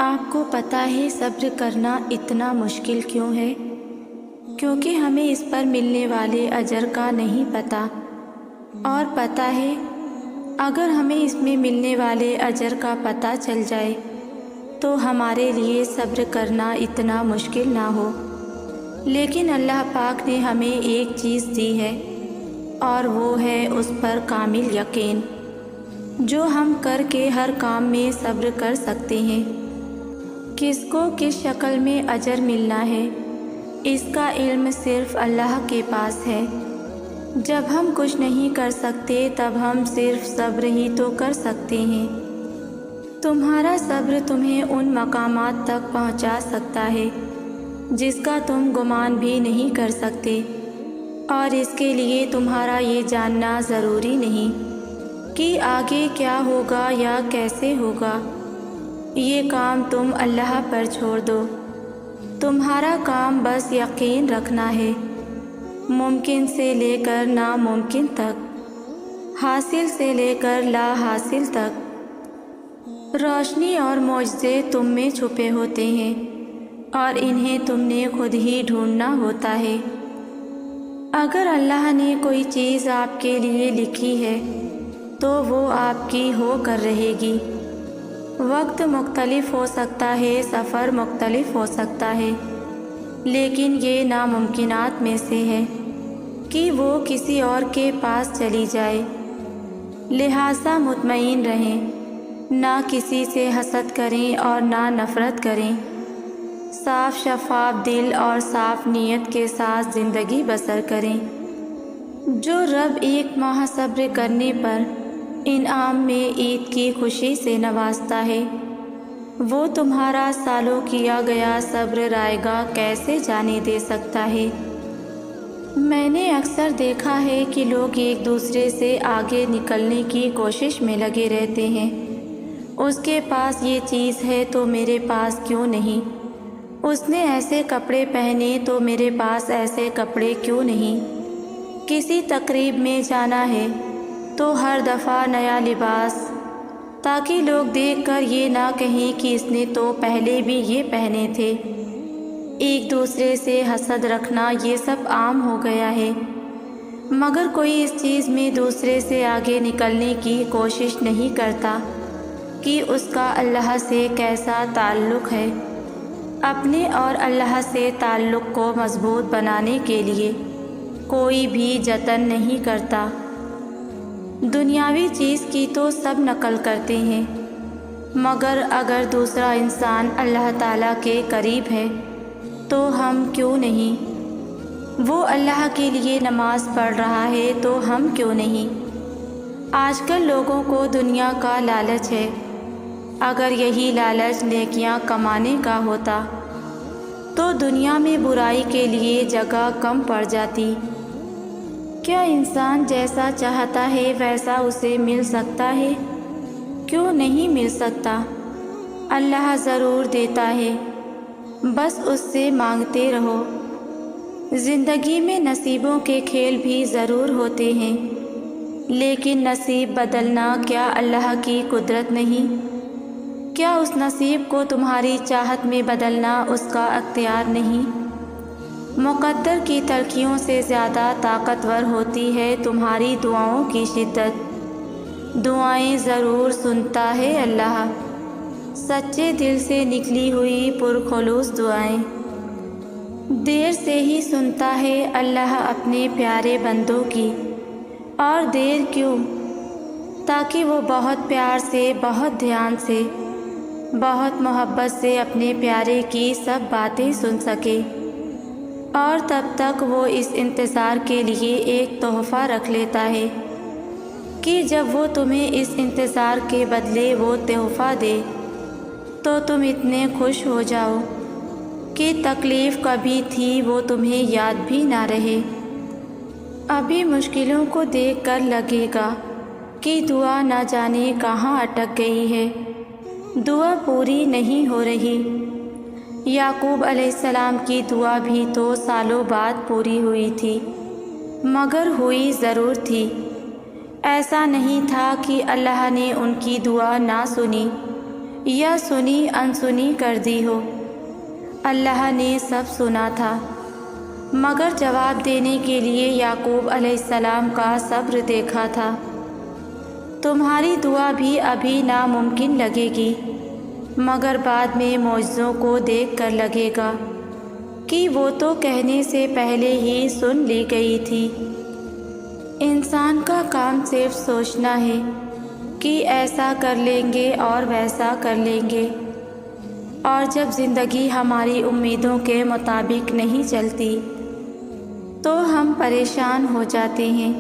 آپ کو پتہ ہے صبر کرنا اتنا مشکل کیوں ہے؟ کیونکہ ہمیں اس پر ملنے والے اجر کا نہیں پتہ، اور پتہ ہے اگر ہمیں اس میں ملنے والے اجر کا پتہ چل جائے تو ہمارے لیے صبر کرنا اتنا مشکل نہ ہو۔ لیکن اللہ پاک نے ہمیں ایک چیز دی ہے، اور وہ ہے اس پر کامل یقین، جو ہم کر کے ہر کام میں صبر کر سکتے ہیں۔ کس کو کس شکل میں اجر ملنا ہے، اس کا علم صرف اللہ کے پاس ہے۔ جب ہم کچھ نہیں کر سکتے تب ہم صرف صبر ہی تو کر سکتے ہیں۔ تمہارا صبر تمہیں ان مقامات تک پہنچا سکتا ہے جس کا تم گمان بھی نہیں کر سکتے، اور اس کے لیے تمہارا یہ جاننا ضروری نہیں کہ آگے کیا ہوگا یا کیسے ہوگا۔ یہ کام تم اللہ پر چھوڑ دو۔ تمہارا کام بس یقین رکھنا ہے، ممکن سے لے کر ناممکن تک، حاصل سے لے کر لا حاصل تک۔ روشنی اور معجزے تم میں چھپے ہوتے ہیں، اور انہیں تم نے خود ہی ڈھونڈنا ہوتا ہے۔ اگر اللہ نے کوئی چیز آپ کے لیے لکھی ہے تو وہ آپ کی ہو کر رہے گی۔ وقت مختلف ہو سکتا ہے، سفر مختلف ہو سکتا ہے، لیکن یہ ناممکنات میں سے ہے کہ وہ کسی اور کے پاس چلی جائے۔ لہٰذا مطمئن رہیں، نہ کسی سے حسد کریں اور نہ نفرت کریں۔ صاف شفاف دل اور صاف نیت کے ساتھ زندگی بسر کریں۔ جو رب ایک ماہ صبر کرنے پر انعام میں عید کی خوشی سے نوازتا ہے، وہ تمہارا سالوں کیا گیا صبر رائگاں کیسے جانے دے سکتا ہے؟ میں نے اکثر دیکھا ہے کہ لوگ ایک دوسرے سے آگے نکلنے کی کوشش میں لگے رہتے ہیں۔ اس کے پاس یہ چیز ہے تو میرے پاس کیوں نہیں؟ اس نے ایسے کپڑے پہنے تو میرے پاس ایسے کپڑے کیوں نہیں؟ کسی تقریب میں جانا ہے تو ہر دفعہ نیا لباس، تاکہ لوگ دیکھ کر یہ نہ کہیں کہ اس نے تو پہلے بھی یہ پہنے تھے۔ ایک دوسرے سے حسد رکھنا یہ سب عام ہو گیا ہے، مگر کوئی اس چیز میں دوسرے سے آگے نکلنے کی کوشش نہیں کرتا کہ اس کا اللہ سے کیسا تعلق ہے۔ اپنے اور اللہ سے تعلق کو مضبوط بنانے کے لیے کوئی بھی جتن نہیں کرتا۔ دنیاوی چیز کی تو سب نقل کرتے ہیں، مگر اگر دوسرا انسان اللہ تعالیٰ کے قریب ہے تو ہم کیوں نہیں؟ وہ اللہ کے لیے نماز پڑھ رہا ہے تو ہم کیوں نہیں؟ آج کل لوگوں کو دنیا کا لالچ ہے۔ اگر یہی لالچ نیکیاں کمانے کا ہوتا تو دنیا میں برائی کے لیے جگہ کم پڑ جاتی۔ کیا انسان جیسا چاہتا ہے ویسا اسے مل سکتا ہے؟ کیوں نہیں مل سکتا؟ اللہ ضرور دیتا ہے، بس اس سے مانگتے رہو۔ زندگی میں نصیبوں کے کھیل بھی ضرور ہوتے ہیں، لیکن نصیب بدلنا کیا اللہ کی قدرت نہیں؟ کیا اس نصیب کو تمہاری چاہت میں بدلنا اس کا اختیار نہیں؟ مقدر کی تلخیوں سے زیادہ طاقتور ہوتی ہے تمہاری دعاؤں کی شدت۔ دعائیں ضرور سنتا ہے اللہ، سچے دل سے نکلی ہوئی پرخلوص دعائیں۔ دیر سے ہی سنتا ہے اللہ اپنے پیارے بندوں کی، اور دیر کیوں؟ تاکہ وہ بہت پیار سے، بہت دھیان سے، بہت محبت سے اپنے پیارے کی سب باتیں سن سکے، اور تب تک وہ اس انتظار کے لیے ایک تحفہ رکھ لیتا ہے کہ جب وہ تمہیں اس انتظار کے بدلے وہ تحفہ دے تو تم اتنے خوش ہو جاؤ کہ تکلیف کبھی تھی وہ تمہیں یاد بھی نہ رہے۔ ابھی مشکلوں کو دیکھ کر لگے گا کہ دعا نہ جانے کہاں اٹک گئی ہے، دعا پوری نہیں ہو رہی۔ یعقوب علیہ السلام کی دعا بھی تو سالوں بعد پوری ہوئی تھی، مگر ہوئی ضرور تھی۔ ایسا نہیں تھا کہ اللہ نے ان کی دعا نہ سنی، یا سنی انسنی کر دی ہو۔ اللہ نے سب سنا تھا، مگر جواب دینے کے لیے یعقوب علیہ السلام کا صبر دیکھا تھا۔ تمہاری دعا بھی ابھی ناممکن لگے گی، مگر بعد میں معجزوں کو دیکھ کر لگے گا کہ وہ تو کہنے سے پہلے ہی سن لی گئی تھی۔ انسان کا کام صرف سوچنا ہے کہ ایسا کر لیں گے اور ویسا کر لیں گے، اور جب زندگی ہماری امیدوں کے مطابق نہیں چلتی تو ہم پریشان ہو جاتے ہیں،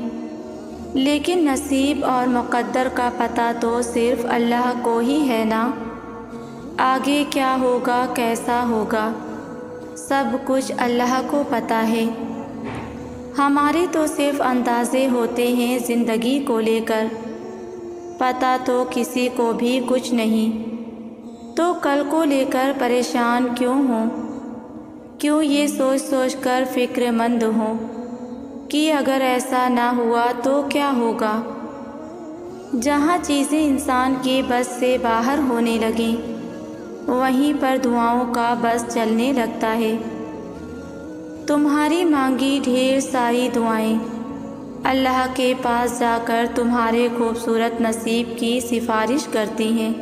لیکن نصیب اور مقدر کا پتہ تو صرف اللہ کو ہی ہے نا۔ آگے کیا ہوگا، کیسا ہوگا، سب کچھ اللہ کو پتہ ہے۔ ہمارے تو صرف اندازے ہوتے ہیں زندگی کو لے کر، پتہ تو کسی کو بھی کچھ نہیں۔ تو کل کو لے کر پریشان کیوں ہوں؟ کیوں یہ سوچ سوچ کر فکر مند ہوں کہ اگر ایسا نہ ہوا تو کیا ہوگا؟ جہاں چیزیں انسان کی بس سے باہر ہونے لگیں، وہیں پر دعاؤں کا بس چلنے لگتا ہے۔ تمہاری مانگی ڈھیر ساری دعائیں اللہ کے پاس جا کر تمہارے خوبصورت نصیب کی سفارش کرتی ہیں،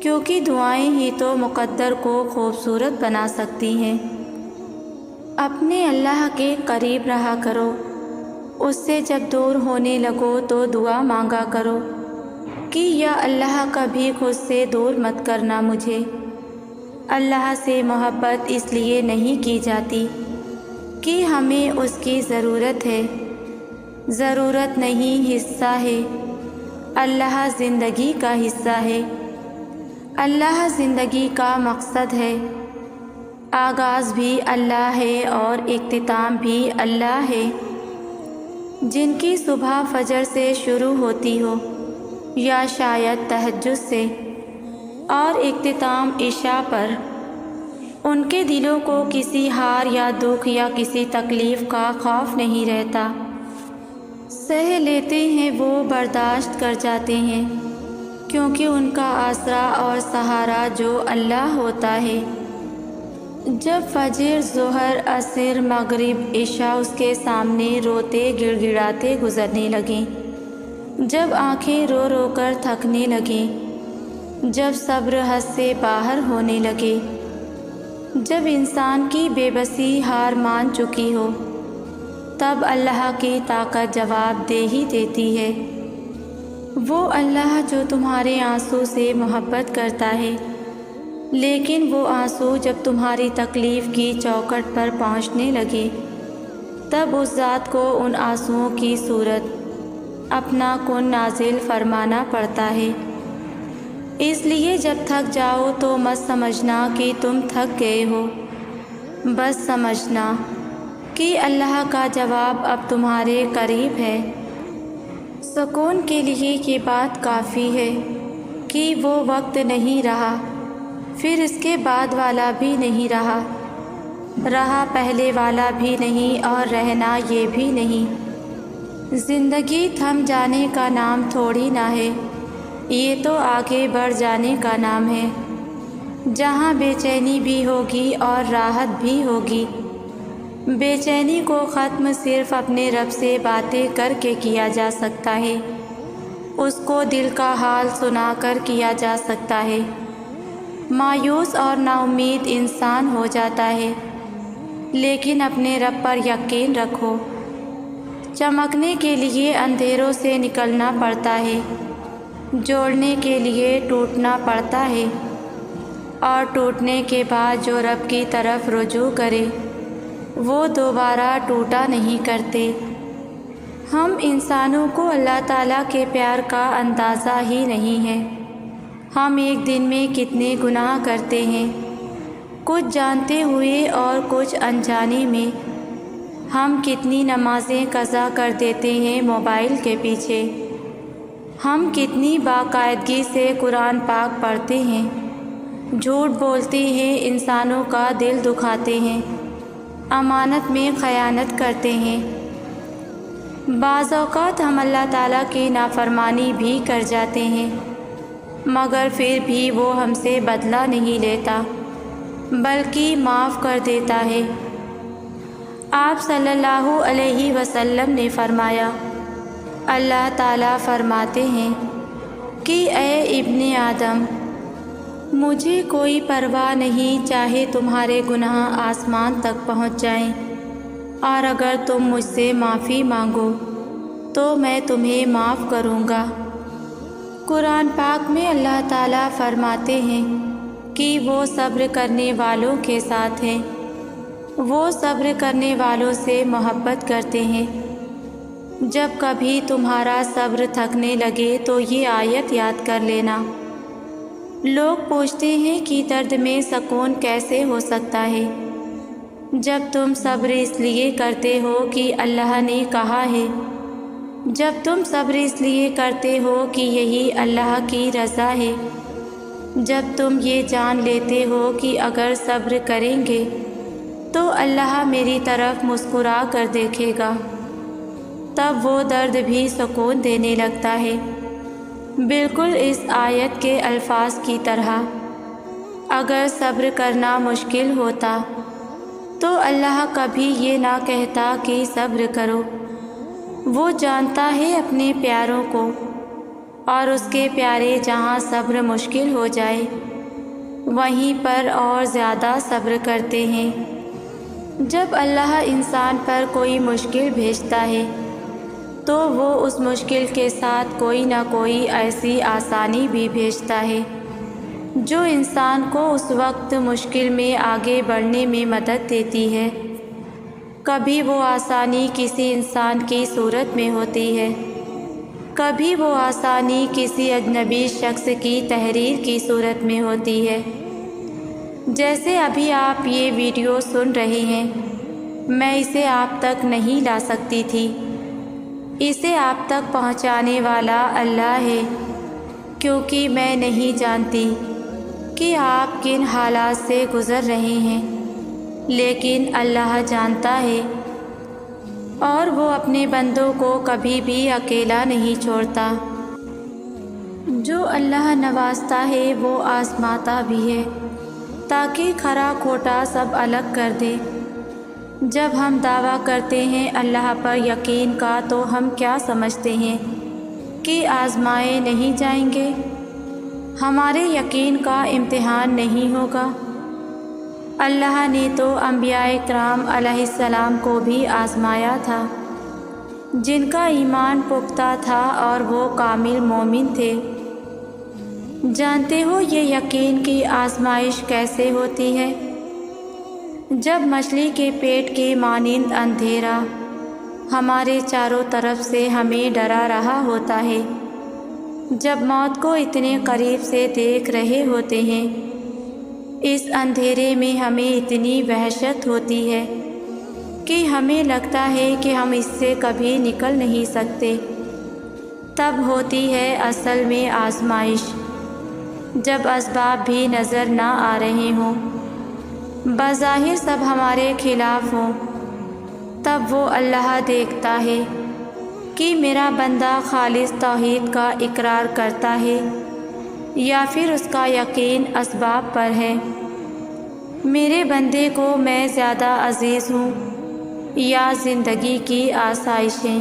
کیونکہ دعائیں ہی تو مقدر کو خوبصورت بنا سکتی ہیں۔ اپنے اللہ کے قریب رہا کرو، اس سے جب دور ہونے لگو تو دعا مانگا کرو کہ یا اللہ کبھی خود سے دور مت کرنا مجھے۔ اللہ سے محبت اس لیے نہیں کی جاتی کہ ہمیں اس کی ضرورت ہے، ضرورت نہیں، حصہ ہے۔ اللہ زندگی کا حصہ ہے، اللہ زندگی کا مقصد ہے۔ آغاز بھی اللہ ہے اور اختتام بھی اللہ ہے۔ جن کی صبح فجر سے شروع ہوتی ہو یا شاید تہجد سے، اور اختتام عشاء پر، ان کے دلوں کو کسی ہار یا دکھ یا کسی تکلیف کا خوف نہیں رہتا۔ سہ لیتے ہیں وہ، برداشت کر جاتے ہیں، کیونکہ ان کا آسرا اور سہارا جو اللہ ہوتا ہے۔ جب فجر، ظہر، عصر، مغرب، عشاء اس کے سامنے روتے گڑ گڑاتے گزرنے لگیں، جب آنکھیں رو رو کر تھکنے لگیں، جب صبر حد سے باہر ہونے لگے، جب انسان کی بے بسی ہار مان چکی ہو، تب اللہ کی طاقت جواب دے ہی دیتی ہے۔ وہ اللہ جو تمہارے آنسو سے محبت کرتا ہے، لیکن وہ آنسو جب تمہاری تکلیف کی چوکھٹ پر پہنچنے لگے، تب اس ذات کو ان آنسوؤں کی صورت اپنا کن نازل فرمانا پڑتا ہے۔ اس لیے جب تھک جاؤ تو مت سمجھنا کہ تم تھک گئے ہو، بس سمجھنا کہ اللہ کا جواب اب تمہارے قریب ہے۔ سکون کے لیے یہ بات کافی ہے کہ وہ وقت نہیں رہا، پھر اس کے بعد والا بھی نہیں رہا پہلے والا بھی نہیں، اور رہنا یہ بھی نہیں۔ زندگی تھم جانے کا نام تھوڑی نہ ہے، یہ تو آگے بڑھ جانے کا نام ہے، جہاں بے چینی بھی ہوگی اور راحت بھی ہوگی۔ بے چینی کو ختم صرف اپنے رب سے باتیں کر کے کیا جا سکتا ہے، اس کو دل کا حال سنا کر کیا جا سکتا ہے۔ مایوس اور نا امید انسان ہو جاتا ہے، لیکن اپنے رب پر یقین رکھو۔ چمکنے کے لیے اندھیروں سے نکلنا پڑتا ہے، جوڑنے کے لیے ٹوٹنا پڑتا ہے، اور ٹوٹنے کے بعد جو رب کی طرف رجوع کرے وہ دوبارہ ٹوٹا نہیں کرتے۔ ہم انسانوں کو اللہ تعالیٰ کے پیار کا اندازہ ہی نہیں ہے۔ ہم ایک دن میں کتنے گناہ کرتے ہیں، کچھ جانتے ہوئے اور کچھ انجانے میں۔ ہم کتنی نمازیں قضا کر دیتے ہیں موبائل کے پیچھے۔ ہم کتنی باقاعدگی سے قرآن پاک پڑھتے ہیں، جھوٹ بولتے ہیں، انسانوں کا دل دکھاتے ہیں، امانت میں خیانت کرتے ہیں۔ بعض اوقات ہم اللہ تعالیٰ کی نافرمانی بھی کر جاتے ہیں، مگر پھر بھی وہ ہم سے بدلہ نہیں لیتا بلکہ معاف کر دیتا ہے۔ آپ صلی اللہ علیہ وسلم نے فرمایا، اللہ تعالیٰ فرماتے ہیں کہ اے ابن آدم، مجھے کوئی پرواہ نہیں چاہے تمہارے گناہ آسمان تک پہنچ جائیں، اور اگر تم مجھ سے معافی مانگو تو میں تمہیں معاف کروں گا۔ قرآن پاک میں اللہ تعالیٰ فرماتے ہیں کہ وہ صبر کرنے والوں کے ساتھ ہیں، وہ صبر کرنے والوں سے محبت کرتے ہیں۔ جب کبھی تمہارا صبر تھکنے لگے تو یہ آیت یاد کر لینا۔ لوگ پوچھتے ہیں کہ درد میں سکون کیسے ہو سکتا ہے؟ جب تم صبر اس لیے کرتے ہو کہ اللہ نے کہا ہے، جب تم صبر اس لیے کرتے ہو کہ یہی اللہ کی رضا ہے، جب تم یہ جان لیتے ہو کہ اگر صبر کریں گے تو اللہ میری طرف مسکرا کر دیکھے گا، تب وہ درد بھی سکون دینے لگتا ہے، بالکل اس آیت کے الفاظ کی طرح۔ اگر صبر کرنا مشکل ہوتا تو اللہ کبھی یہ نہ کہتا کہ صبر کرو۔ وہ جانتا ہے اپنے پیاروں کو، اور اس کے پیارے جہاں صبر مشکل ہو جائے وہیں پر اور زیادہ صبر کرتے ہیں۔ جب اللہ انسان پر کوئی مشکل بھیجتا ہے تو وہ اس مشکل کے ساتھ کوئی نہ کوئی ایسی آسانی بھی بھیجتا ہے جو انسان کو اس وقت مشکل میں آگے بڑھنے میں مدد دیتی ہے۔ کبھی وہ آسانی کسی انسان کی صورت میں ہوتی ہے، کبھی وہ آسانی کسی اجنبی شخص کی تحریر کی صورت میں ہوتی ہے۔ جیسے ابھی آپ یہ ویڈیو سن رہے ہیں، میں اسے آپ تک نہیں لا سکتی تھی، اسے آپ تک پہنچانے والا اللہ ہے، کیونکہ میں نہیں جانتی کہ آپ کن حالات سے گزر رہے ہیں، لیکن اللہ جانتا ہے، اور وہ اپنے بندوں کو کبھی بھی اکیلا نہیں چھوڑتا۔ جو اللہ نوازتا ہے وہ آزماتا بھی ہے تاکہ کھرا کھوٹا سب الگ کر دے۔ جب ہم دعویٰ کرتے ہیں اللہ پر یقین کا تو ہم کیا سمجھتے ہیں کہ آزمائے نہیں جائیں گے؟ ہمارے یقین کا امتحان نہیں ہوگا؟ اللہ نے تو انبیاء کرام علیہ السلام کو بھی آزمایا تھا، جن کا ایمان پختہ تھا اور وہ کامل مومن تھے۔ جانتے ہو یہ یقین کی آزمائش کیسے ہوتی ہے؟ جب مچھلی کے پیٹ کے مانند اندھیرا ہمارے چاروں طرف سے ہمیں ڈرا رہا ہوتا ہے، جب موت کو اتنے قریب سے دیکھ رہے ہوتے ہیں، اس اندھیرے میں ہمیں اتنی وحشت ہوتی ہے کہ ہمیں لگتا ہے کہ ہم اس سے کبھی نکل نہیں سکتے، تب ہوتی ہے اصل میں آزمائش۔ جب اسباب بھی نظر نہ آ رہے ہوں، بظاہر سب ہمارے خلاف ہوں، تب وہ اللہ دیکھتا ہے کہ میرا بندہ خالص توحید کا اقرار کرتا ہے یا پھر اس کا یقین اسباب پر ہے۔ میرے بندے کو میں زیادہ عزیز ہوں یا زندگی کی آسائشیں؟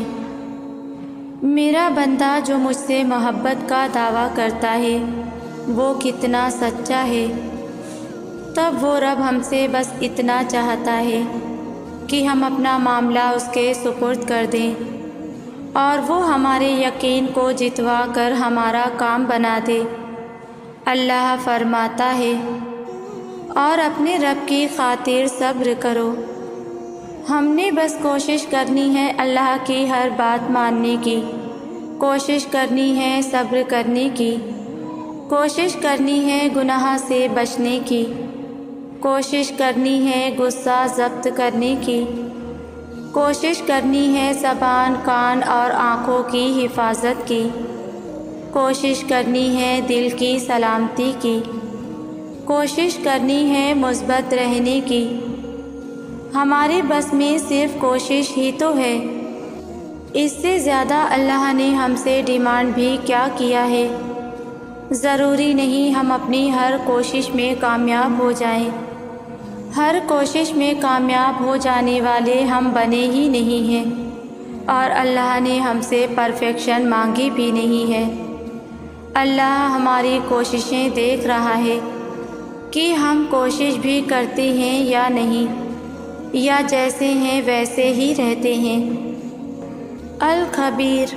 میرا بندہ جو مجھ سے محبت کا دعویٰ کرتا ہے وہ کتنا سچا ہے؟ تب وہ رب ہم سے بس اتنا چاہتا ہے کہ ہم اپنا معاملہ اس کے سپرد کر دیں، اور وہ ہمارے یقین کو جتوا کر ہمارا کام بنا دے۔ اللہ فرماتا ہے، اور اپنے رب کی خاطر صبر کرو۔ ہم نے بس کوشش کرنی ہے اللہ کی ہر بات ماننے کی، کوشش کرنی ہے صبر کرنے کی، کوشش کرنی ہے گناہ سے بچنے کی، کوشش کرنی ہے غصہ ضبط کرنے کی، کوشش کرنی ہے زبان، کان اور آنکھوں کی حفاظت کی، کوشش کرنی ہے دل کی سلامتی کی، کوشش کرنی ہے مثبت رہنے کی۔ ہمارے بس میں صرف کوشش ہی تو ہے، اس سے زیادہ اللہ نے ہم سے ڈیمانڈ بھی کیا کیا ہے؟ ضروری نہیں ہم اپنی ہر کوشش میں کامیاب ہو جائیں۔ ہر کوشش میں کامیاب ہو جانے والے ہم بنے ہی نہیں ہیں، اور اللہ نے ہم سے پرفیکشن مانگی بھی نہیں ہے۔ اللہ ہماری کوششیں دیکھ رہا ہے کہ ہم کوشش بھی کرتے ہیں یا نہیں، یا جیسے ہیں ویسے ہی رہتے ہیں۔ الخبیر،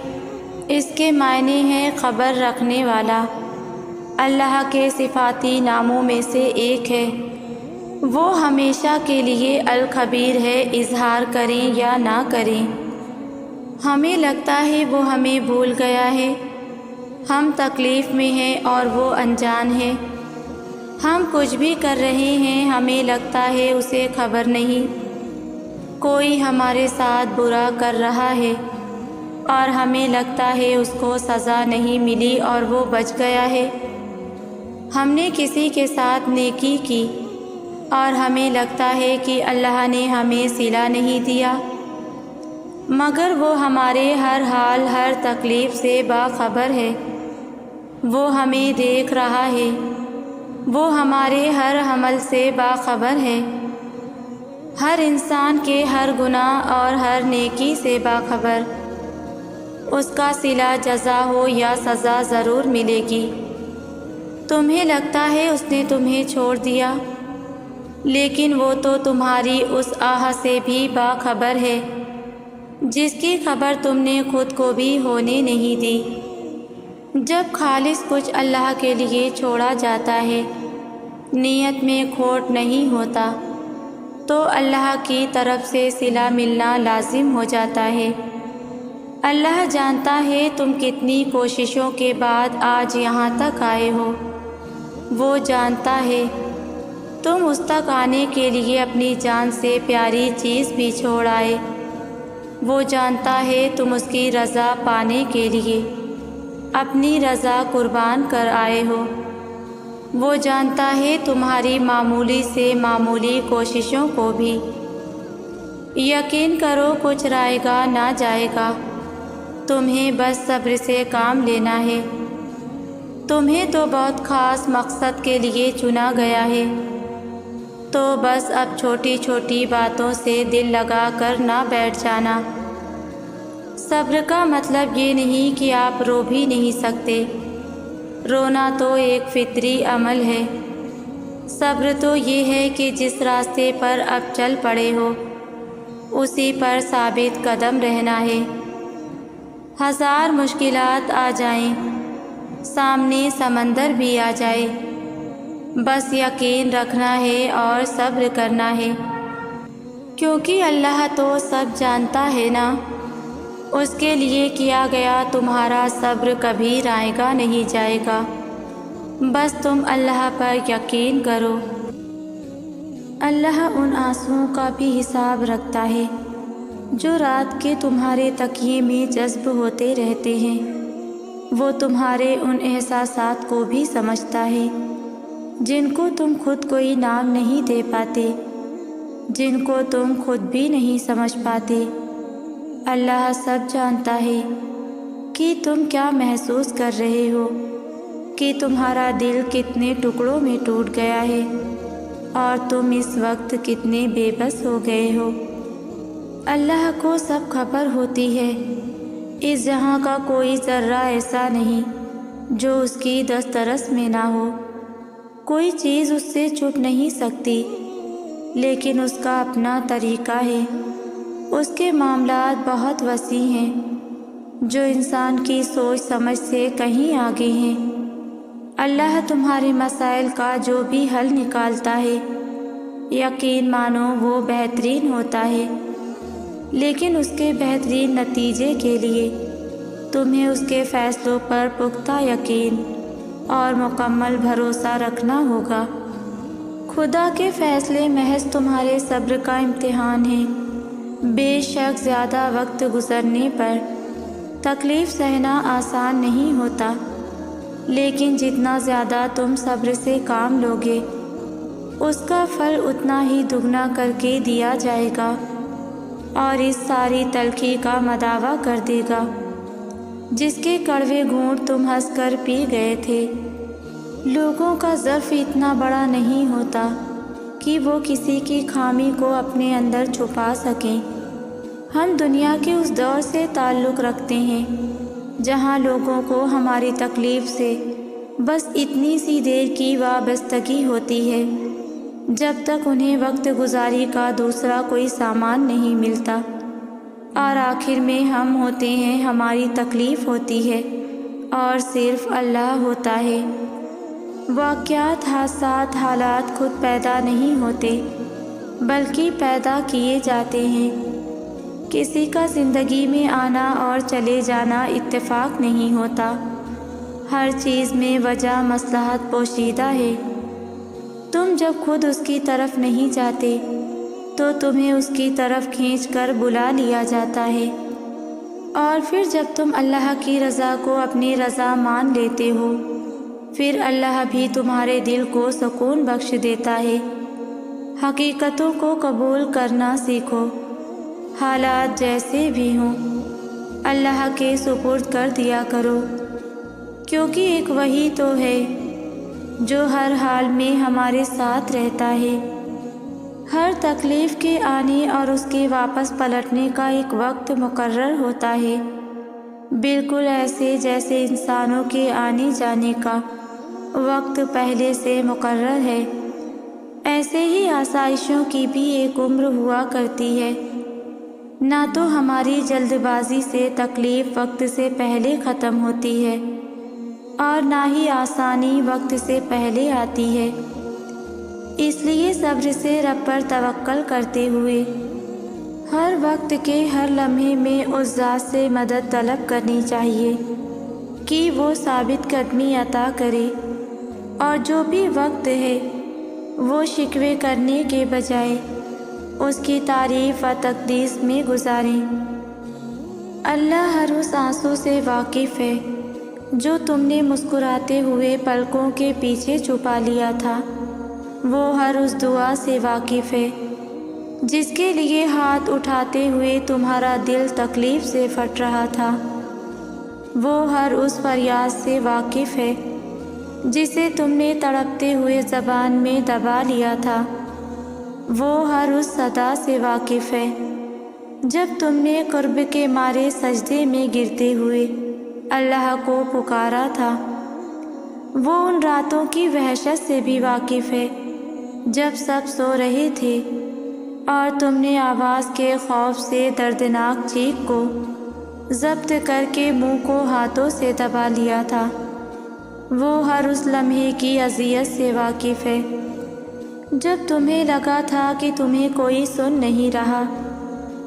اس کے معنی ہے خبر رکھنے والا۔ اللہ کے صفاتی ناموں میں سے ایک ہے، وہ ہمیشہ کے لیے الخبیر ہے، اظہار کریں یا نہ کریں۔ ہمیں لگتا ہے وہ ہمیں بھول گیا ہے، ہم تکلیف میں ہیں اور وہ انجان ہے۔ ہم کچھ بھی کر رہے ہیں، ہمیں لگتا ہے اسے خبر نہیں۔ کوئی ہمارے ساتھ برا کر رہا ہے اور ہمیں لگتا ہے اس کو سزا نہیں ملی اور وہ بچ گیا ہے۔ ہم نے کسی کے ساتھ نیکی کی اور ہمیں لگتا ہے کہ اللہ نے ہمیں صلہ نہیں دیا، مگر وہ ہمارے ہر حال ہر تکلیف سے باخبر ہے۔ وہ ہمیں دیکھ رہا ہے، وہ ہمارے ہر عمل سے باخبر ہے، ہر انسان کے ہر گناہ اور ہر نیکی سے باخبر۔ اس کا صلہ جزا ہو یا سزا ضرور ملے گی۔ تمہیں لگتا ہے اس نے تمہیں چھوڑ دیا، لیکن وہ تو تمہاری اس آہ سے بھی باخبر ہے جس کی خبر تم نے خود کو بھی ہونے نہیں دی۔ جب خالص کچھ اللہ کے لیے چھوڑا جاتا ہے، نیت میں کھوٹ نہیں ہوتا، تو اللہ کی طرف سے صلہ ملنا لازم ہو جاتا ہے۔ اللہ جانتا ہے تم کتنی کوششوں کے بعد آج یہاں تک آئے ہو۔ وہ جانتا ہے تم اس تک آنے کے لیے اپنی جان سے پیاری چیز بھی چھوڑ آئے۔ وہ جانتا ہے تم اس کی رضا پانے کے لیے اپنی رضا قربان کر آئے ہو۔ وہ جانتا ہے تمہاری معمولی سے معمولی کوششوں کو بھی۔ یقین کرو کچھ رائے گا نہ جائے گا، تمہیں بس صبر سے کام لینا ہے۔ تمہیں تو بہت خاص مقصد کے لیے چنا گیا ہے، تو بس اب چھوٹی چھوٹی باتوں سے دل لگا کر نہ بیٹھ جانا۔ صبر کا مطلب یہ نہیں کہ آپ رو بھی نہیں سکتے، رونا تو ایک فطری عمل ہے۔ صبر تو یہ ہے کہ جس راستے پر اب چل پڑے ہو اسی پر ثابت قدم رہنا ہے۔ ہزار مشکلات آ جائیں، سامنے سمندر بھی آ جائے، بس یقین رکھنا ہے اور صبر کرنا ہے، کیونکہ اللہ تو سب جانتا ہے نا۔ اس کے لیے کیا گیا تمہارا صبر کبھی رائیگا نہیں جائے گا، بس تم اللہ پر یقین کرو۔ اللہ ان آنسوؤں کا بھی حساب رکھتا ہے جو رات کے تمہارے تکیے میں جذب ہوتے رہتے ہیں۔ وہ تمہارے ان احساسات کو بھی سمجھتا ہے جن کو تم خود کوئی نام نہیں دے پاتے، جن کو تم خود بھی نہیں سمجھ پاتے۔ اللہ سب جانتا ہے کہ تم کیا محسوس کر رہے ہو، کہ تمہارا دل کتنے ٹکڑوں میں ٹوٹ گیا ہے اور تم اس وقت کتنے بے بس ہو گئے ہو۔ اللہ کو سب خبر ہوتی ہے۔ اس جہاں کا کوئی ذرہ ایسا نہیں جو اس کی دسترس میں نہ ہو۔ کوئی چیز اس سے چھپ نہیں سکتی، لیکن اس کا اپنا طریقہ ہے۔ اس کے معاملات بہت وسیع ہیں جو انسان کی سوچ سمجھ سے کہیں آگے ہیں۔ اللہ تمہارے مسائل کا جو بھی حل نکالتا ہے، یقین مانو وہ بہترین ہوتا ہے، لیکن اس کے بہترین نتیجے کے لیے تمہیں اس کے فیصلوں پر پختہ یقین اور مکمل بھروسہ رکھنا ہوگا۔ خدا کے فیصلے محض تمہارے صبر کا امتحان ہیں۔ بے شک زیادہ وقت گزرنے پر تکلیف سہنا آسان نہیں ہوتا، لیکن جتنا زیادہ تم صبر سے کام لوگے اس کا پھل اتنا ہی دگنا کر کے دیا جائے گا اور اس ساری تلخی کا مداوع کر دے گا جس کے کڑوے گھونٹ تم ہنس کر پی گئے تھے۔ لوگوں کا ظرف اتنا بڑا نہیں ہوتا کہ وہ کسی کی خامی کو اپنے اندر چھپا سکیں۔ ہم دنیا کے اس دور سے تعلق رکھتے ہیں جہاں لوگوں کو ہماری تکلیف سے بس اتنی سی دیر کی وابستگی ہوتی ہے جب تک انہیں وقت گزاری کا دوسرا کوئی سامان نہیں ملتا، اور آخر میں ہم ہوتے ہیں، ہماری تکلیف ہوتی ہے اور صرف اللہ ہوتا ہے۔ واقعات، حادثات، حالات خود پیدا نہیں ہوتے بلکہ پیدا کیے جاتے ہیں۔ کسی کا زندگی میں آنا اور چلے جانا اتفاق نہیں ہوتا، ہر چیز میں وجہ مصلحت پوشیدہ ہے۔ تم جب خود اس کی طرف نہیں جاتے تو تمہیں اس کی طرف کھینچ کر بلا لیا جاتا ہے، اور پھر جب تم اللہ کی رضا کو اپنی رضا مان لیتے ہو پھر اللہ بھی تمہارے دل کو سکون بخش دیتا ہے۔ حقیقتوں کو قبول کرنا سیکھو، حالات جیسے بھی ہوں اللہ کے سپرد کر دیا کرو، کیونکہ ایک وہی تو ہے جو ہر حال میں ہمارے ساتھ رہتا ہے۔ ہر تکلیف کے آنے اور اس کے واپس پلٹنے کا ایک وقت مقرر ہوتا ہے، بالکل ایسے جیسے انسانوں کے آنے جانے کا وقت پہلے سے مقرر ہے، ایسے ہی آسائشوں کی بھی ایک عمر ہوا کرتی ہے۔ نہ تو ہماری جلد بازی سے تکلیف وقت سے پہلے ختم ہوتی ہے اور نہ ہی آسانی وقت سے پہلے آتی ہے۔ اس لیے صبر سے رب پر توکل کرتے ہوئے ہر وقت کے ہر لمحے میں اس ذات سے مدد طلب کرنی چاہیے کہ وہ ثابت قدمی عطا کرے، اور جو بھی وقت ہے وہ شکوے کرنے کے بجائے اس کی تعریف و تقدیس میں گزاریں۔ اللہ ہر اس آنسو سے واقف ہے جو تم نے مسکراتے ہوئے پلکوں کے پیچھے چھپا لیا تھا، وہ ہر اس دعا سے واقف ہے جس کے لیے ہاتھ اٹھاتے ہوئے تمہارا دل تکلیف سے پھٹ رہا تھا، وہ ہر اس فریاد سے واقف ہے جسے تم نے تڑپتے ہوئے زبان میں دبا لیا تھا، وہ ہر اس صدا سے واقف ہے جب تم نے قرب کے مارے سجدے میں گرتے ہوئے اللہ کو پکارا تھا، وہ ان راتوں کی وحشت سے بھی واقف ہے جب سب سو رہے تھے اور تم نے آواز کے خوف سے دردناک چیخ کو ضبط کر کے منہ کو ہاتھوں سے دبا لیا تھا، وہ ہر اس لمحے کی اذیت سے واقف ہے جب تمہیں لگا تھا کہ تمہیں کوئی سن نہیں رہا،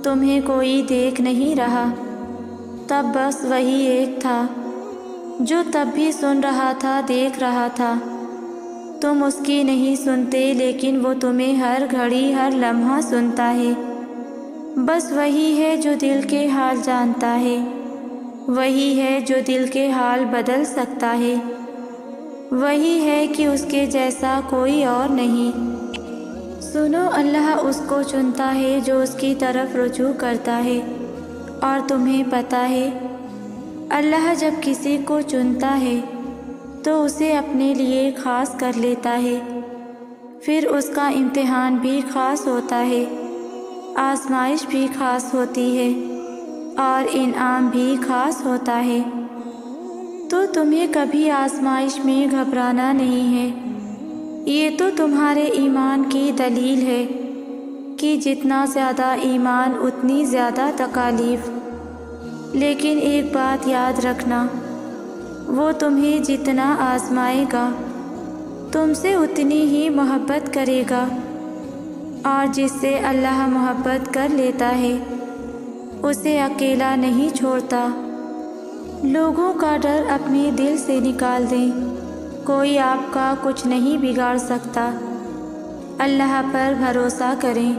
تمہیں کوئی دیکھ نہیں رہا، تب بس وہی ایک تھا جو تب بھی سن رہا تھا، دیکھ رہا تھا۔ تم اس کی نہیں سنتے لیکن وہ تمہیں ہر گھڑی ہر لمحہ سنتا ہے، بس وہی ہے جو دل کے حال جانتا ہے، وہی ہے جو دل کے حال بدل سکتا ہے، وہی ہے کہ اس کے جیسا کوئی اور نہیں۔ سنو، اللہ اس کو چنتا ہے جو اس کی طرف رجوع کرتا ہے، اور تمہیں پتہ ہے اللہ جب کسی کو چنتا ہے تو اسے اپنے لیے خاص کر لیتا ہے، پھر اس کا امتحان بھی خاص ہوتا ہے، آزمائش بھی خاص ہوتی ہے اور انعام بھی خاص ہوتا ہے۔ تو تمہیں کبھی آزمائش میں گھبرانا نہیں ہے، یہ تو تمہارے ایمان کی دلیل ہے کہ جتنا زیادہ ایمان اتنی زیادہ تکالیف، لیکن ایک بات یاد رکھنا، وہ تمہیں جتنا آزمائے گا تم سے اتنی ہی محبت کرے گا، اور جس سے اللہ محبت کر لیتا ہے اسے اکیلا نہیں چھوڑتا۔ لوگوں کا ڈر اپنے دل سے نکال دیں، کوئی آپ کا کچھ نہیں بگاڑ سکتا، اللہ پر بھروسہ کریں،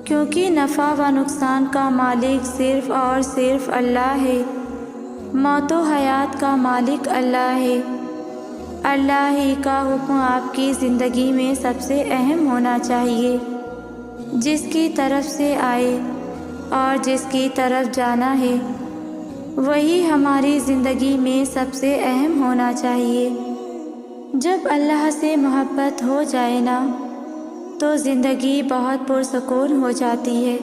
کیونکہ نفع و نقصان کا مالک صرف اور صرف اللہ ہے، موت و حیات کا مالک اللہ ہے، اللہ ہی کا حکم آپ کی زندگی میں سب سے اہم ہونا چاہیے، جس کی طرف سے آئے اور جس کی طرف جانا ہے وہی ہماری زندگی میں سب سے اہم ہونا چاہیے۔ جب اللہ سے محبت ہو جائے نا تو زندگی بہت پرسکون ہو جاتی ہے۔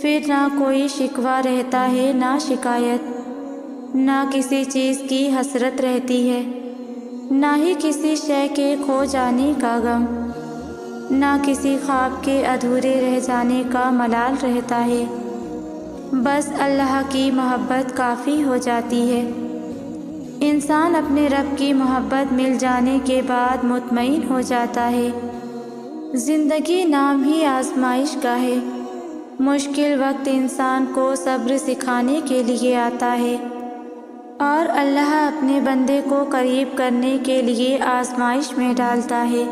پھر نہ کوئی شکوہ رہتا ہے، نہ شکایت، نہ کسی چیز کی حسرت رہتی ہے، نہ ہی کسی شے کے کھو جانے کا غم، نہ کسی خواب کے ادھورے رہ جانے کا ملال رہتا ہے۔ بس اللہ کی محبت کافی ہو جاتی ہے۔ انسان اپنے رب کی محبت مل جانے کے بعد مطمئن ہو جاتا ہے۔ زندگی نام ہی آزمائش کا ہے۔ مشکل وقت انسان کو صبر سکھانے کے لیے آتا ہے، اور اللہ اپنے بندے کو قریب کرنے کے لیے آزمائش میں ڈالتا ہے۔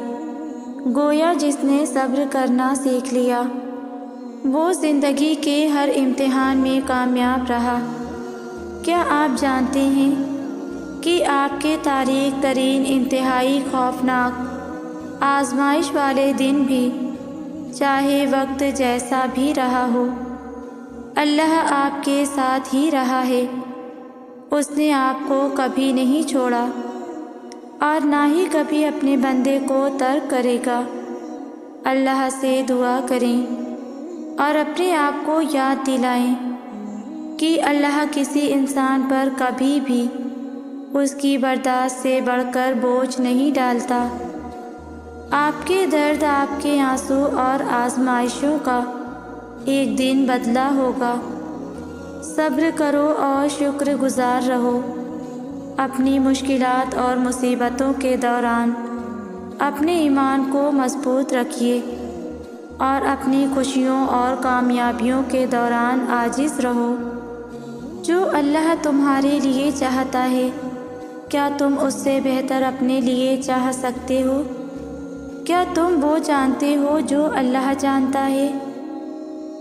گویا جس نے صبر کرنا سیکھ لیا وہ زندگی کے ہر امتحان میں کامیاب رہا۔ کیا آپ جانتے ہیں کہ آپ کے تاریک ترین انتہائی خوفناک آزمائش والے دن بھی، چاہے وقت جیسا بھی رہا ہو، اللہ آپ کے ساتھ ہی رہا ہے۔ اس نے آپ کو کبھی نہیں چھوڑا اور نہ ہی کبھی اپنے بندے کو ترک کرے گا۔ اللہ سے دعا کریں اور اپنے آپ کو یاد دلائیں کہ اللہ کسی انسان پر کبھی بھی اس کی برداشت سے بڑھ کر بوجھ نہیں ڈالتا۔ آپ کے درد، آپ کے آنسو اور آزمائشوں کا ایک دن بدلہ ہوگا۔ صبر کرو اور شکر گزار رہو۔ اپنی مشکلات اور مصیبتوں کے دوران اپنے ایمان کو مضبوط رکھیے، اور اپنی خوشیوں اور کامیابیوں کے دوران عاجز رہو۔ جو اللہ تمہارے لیے چاہتا ہے، کیا تم اس سے بہتر اپنے لیے چاہ سکتے ہو؟ کیا تم وہ جانتے ہو جو اللہ جانتا ہے؟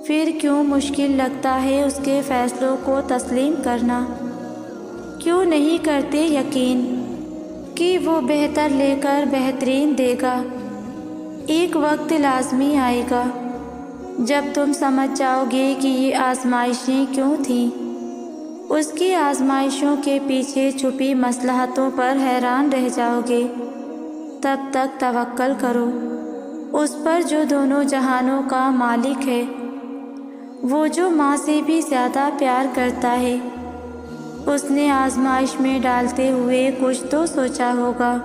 پھر کیوں مشکل لگتا ہے اس کے فیصلوں کو تسلیم کرنا؟ کیوں نہیں کرتے یقین کہ وہ بہتر لے کر بہترین دے گا؟ ایک وقت لازمی آئے گا جب تم سمجھ جاؤ گے کہ یہ آزمائشیں کیوں تھیں۔ اس کی آزمائشوں کے پیچھے چھپی مصلحتوں پر حیران رہ جاؤ گے۔ تب تک توکل کرو اس پر جو دونوں جہانوں کا مالک ہے، وہ جو ماں سے بھی زیادہ پیار کرتا ہے۔ اس نے آزمائش میں ڈالتے ہوئے کچھ تو سوچا ہوگا،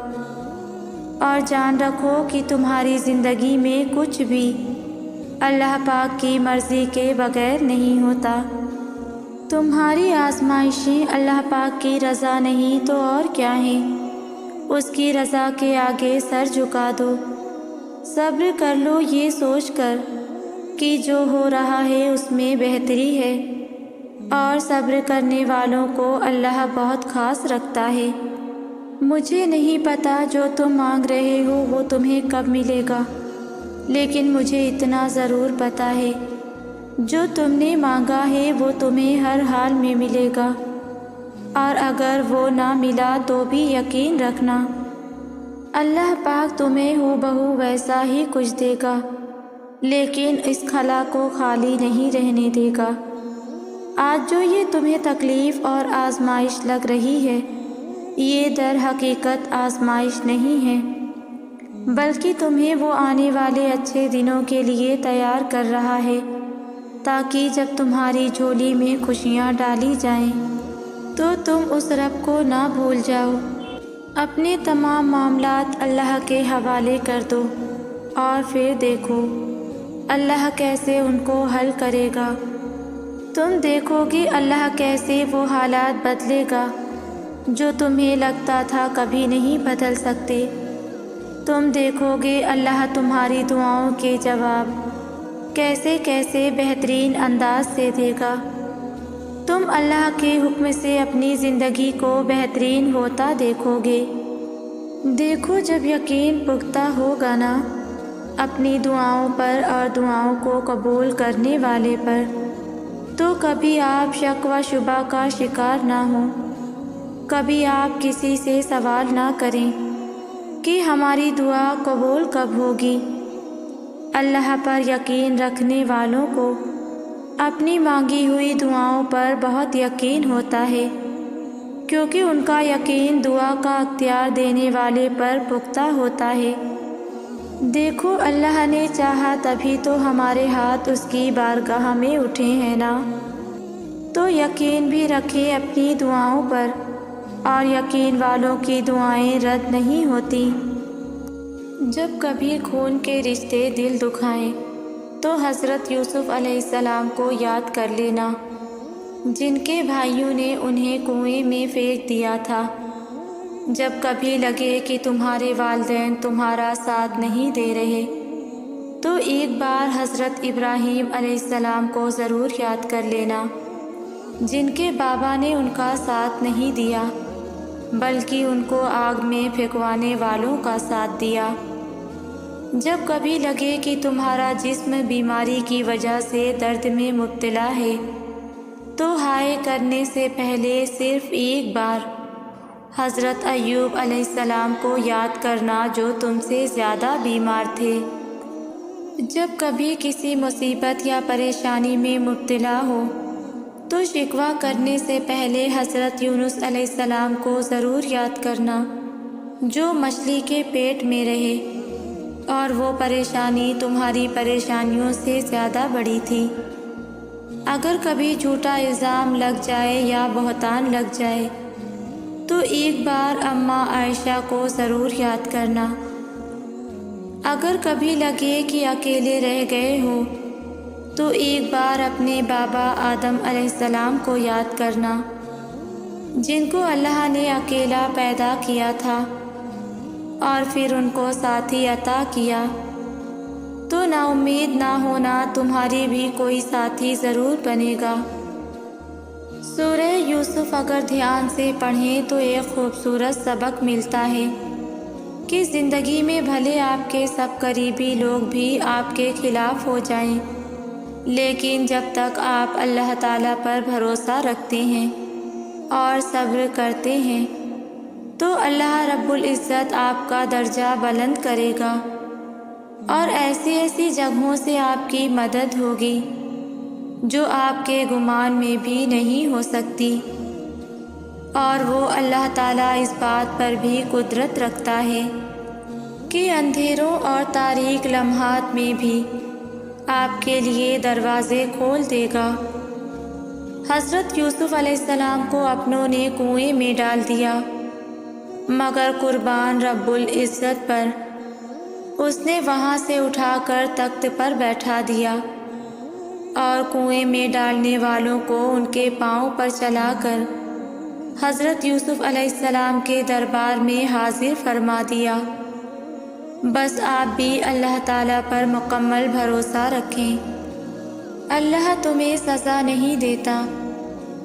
اور جان رکھو کہ تمہاری زندگی میں کچھ بھی اللہ پاک کی مرضی کے بغیر نہیں ہوتا۔ تمہاری آزمائشیں اللہ پاک کی رضا نہیں تو اور کیا ہیں؟ اس کی رضا کے آگے سر جھکا دو۔ صبر کر لو یہ سوچ کر کہ جو ہو رہا ہے اس میں بہتری ہے، اور صبر کرنے والوں کو اللہ بہت خاص رکھتا ہے۔ مجھے نہیں پتا جو تم مانگ رہے ہو وہ تمہیں کب ملے گا، لیکن مجھے اتنا ضرور پتا ہے جو تم نے مانگا ہے وہ تمہیں ہر حال میں ملے گا، اور اگر وہ نہ ملا تو بھی یقین رکھنا اللہ پاک تمہیں ہو بہو ویسا ہی کچھ دے گا، لیکن اس خلا کو خالی نہیں رہنے دے گا۔ آج جو یہ تمہیں تکلیف اور آزمائش لگ رہی ہے، یہ در حقیقت آزمائش نہیں ہے، بلکہ تمہیں وہ آنے والے اچھے دنوں کے لیے تیار کر رہا ہے، تاکہ جب تمہاری جھولی میں خوشیاں ڈالی جائیں تو تم اس رب کو نہ بھول جاؤ۔ اپنے تمام معاملات اللہ کے حوالے کر دو، اور پھر دیکھو اللہ کیسے ان کو حل کرے گا۔ تم دیکھو گے اللہ کیسے وہ حالات بدلے گا جو تمہیں لگتا تھا کبھی نہیں بدل سکتے۔ تم دیکھو گے اللہ تمہاری دعاؤں کے جواب کیسے کیسے بہترین انداز سے دے گا۔ تم اللہ کے حکم سے اپنی زندگی کو بہترین ہوتا دیکھو گے۔ دیکھو جب یقین پختہ ہوگا نا اپنی دعاؤں پر اور دعاؤں کو قبول کرنے والے پر، تو کبھی آپ شک و شبہ کا شکار نہ ہوں، کبھی آپ کسی سے سوال نہ کریں کہ ہماری دعا قبول کب ہوگی۔ اللہ پر یقین رکھنے والوں کو اپنی مانگی ہوئی دعاؤں پر بہت یقین ہوتا ہے، کیونکہ ان کا یقین دعا کا اختیار دینے والے پر پختہ ہوتا ہے۔ دیکھو، اللہ نے چاہا تبھی تو ہمارے ہاتھ اس کی بارگاہ میں اٹھے ہیں نا۔ تو یقین بھی رکھیں اپنی دعاؤں پر، اور یقین والوں کی دعائیں رد نہیں ہوتی۔ جب کبھی خون کے رشتے دل دکھائیں تو حضرت یوسف علیہ السلام کو یاد کر لینا، جن کے بھائیوں نے انہیں کنویں میں پھینک دیا تھا۔ جب کبھی لگے کہ تمہارے والدین تمہارا ساتھ نہیں دے رہے تو ایک بار حضرت ابراہیم علیہ السلام کو ضرور یاد کر لینا، جن کے بابا نے ان کا ساتھ نہیں دیا بلکہ ان کو آگ میں پھینکوانے والوں کا ساتھ دیا۔ جب کبھی لگے کہ تمہارا جسم بیماری کی وجہ سے درد میں مبتلا ہے تو ہائے کرنے سے پہلے صرف ایک بار حضرت ایوب علیہ السلام کو یاد کرنا، جو تم سے زیادہ بیمار تھے۔ جب کبھی کسی مصیبت یا پریشانی میں مبتلا ہو تو شکوہ کرنے سے پہلے حضرت یونس علیہ السلام کو ضرور یاد کرنا، جو مچھلی کے پیٹ میں رہے اور وہ پریشانی تمہاری پریشانیوں سے زیادہ بڑی تھی۔ اگر کبھی جھوٹا الزام لگ جائے یا بہتان لگ جائے تو ایک بار اماں عائشہ کو ضرور یاد کرنا۔ اگر کبھی لگے کہ اکیلے رہ گئے ہو تو ایک بار اپنے بابا آدم علیہ السلام کو یاد کرنا، جن کو اللہ نے اکیلا پیدا کیا تھا اور پھر ان کو ساتھی عطا کیا۔ تو نا امید نہ ہونا، تمہاری بھی کوئی ساتھی ضرور بنے گا۔ سورہ یوسف اگر دھیان سے پڑھیں تو ایک خوبصورت سبق ملتا ہے کہ زندگی میں بھلے آپ کے سب قریبی لوگ بھی آپ کے خلاف ہو جائیں، لیکن جب تک آپ اللہ تعالیٰ پر بھروسہ رکھتے ہیں اور صبر کرتے ہیں تو اللہ رب العزت آپ کا درجہ بلند کرے گا، اور ایسی ایسی جگہوں سے آپ کی مدد ہوگی جو آپ کے گمان میں بھی نہیں ہو سکتی۔ اور وہ اللہ تعالیٰ اس بات پر بھی قدرت رکھتا ہے کہ اندھیروں اور تاریک لمحات میں بھی آپ کے لیے دروازے کھول دے گا۔ حضرت یوسف علیہ السلام کو اپنوں نے کنویں میں ڈال دیا، مگر قربان رب العزت پر اس نے وہاں سے اٹھا کر تخت پر بیٹھا دیا اور کنویں میں ڈالنے والوں کو ان کے پاؤں پر چلا کر حضرت یوسف علیہ السلام کے دربار میں حاضر فرما دیا۔ بس آپ بھی اللہ تعالیٰ پر مکمل بھروسہ رکھیں۔ اللہ تمہیں سزا نہیں دیتا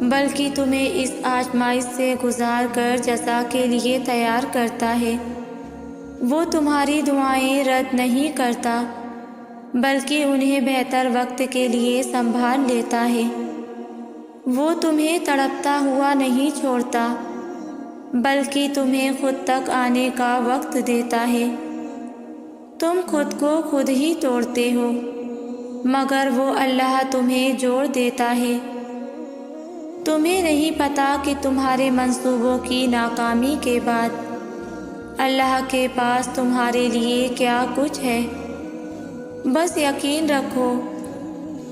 بلکہ تمہیں اس آزمائش سے گزار کر جزا کے لیے تیار کرتا ہے۔ وہ تمہاری دعائیں رد نہیں کرتا بلکہ انہیں بہتر وقت کے لیے سنبھال لیتا ہے۔ وہ تمہیں تڑپتا ہوا نہیں چھوڑتا بلکہ تمہیں خود تک آنے کا وقت دیتا ہے۔ تم خود کو خود ہی توڑتے ہو مگر وہ اللہ تمہیں جوڑ دیتا ہے۔ تمہیں نہیں پتا کہ تمہارے منصوبوں کی ناکامی کے بعد اللہ کے پاس تمہارے لیے کیا کچھ ہے۔ بس یقین رکھو،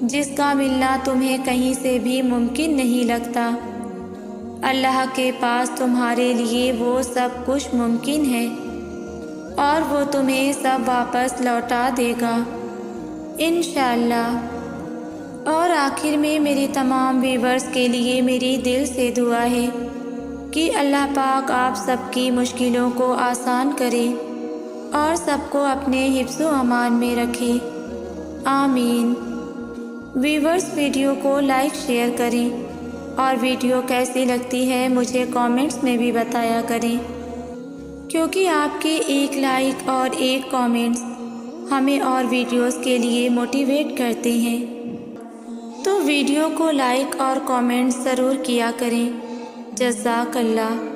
جس کا ملنا تمہیں کہیں سے بھی ممکن نہیں لگتا، اللہ کے پاس تمہارے لیے وہ سب کچھ ممکن ہے اور وہ تمہیں سب واپس لوٹا دے گا انشاءاللہ۔ اور آخر میں میرے تمام ویورز کے لیے میری دل سے دعا ہے کہ اللہ پاک آپ سب کی مشکلوں کو آسان کرے اور سب کو اپنے حفظ و امان میں رکھے، آمین۔ ویورز ویڈیو کو لائک شیئر کریں اور ویڈیو کیسی لگتی ہے مجھے کامنٹس میں بھی بتایا کریں، کیونکہ آپ کے ایک لائک اور ایک کامنٹس ہمیں اور ویڈیوز کے لیے موٹیویٹ کرتے ہیں۔ تو ویڈیو کو لائک اور کامنٹس ضرور کیا کریں۔ جزاک اللہ۔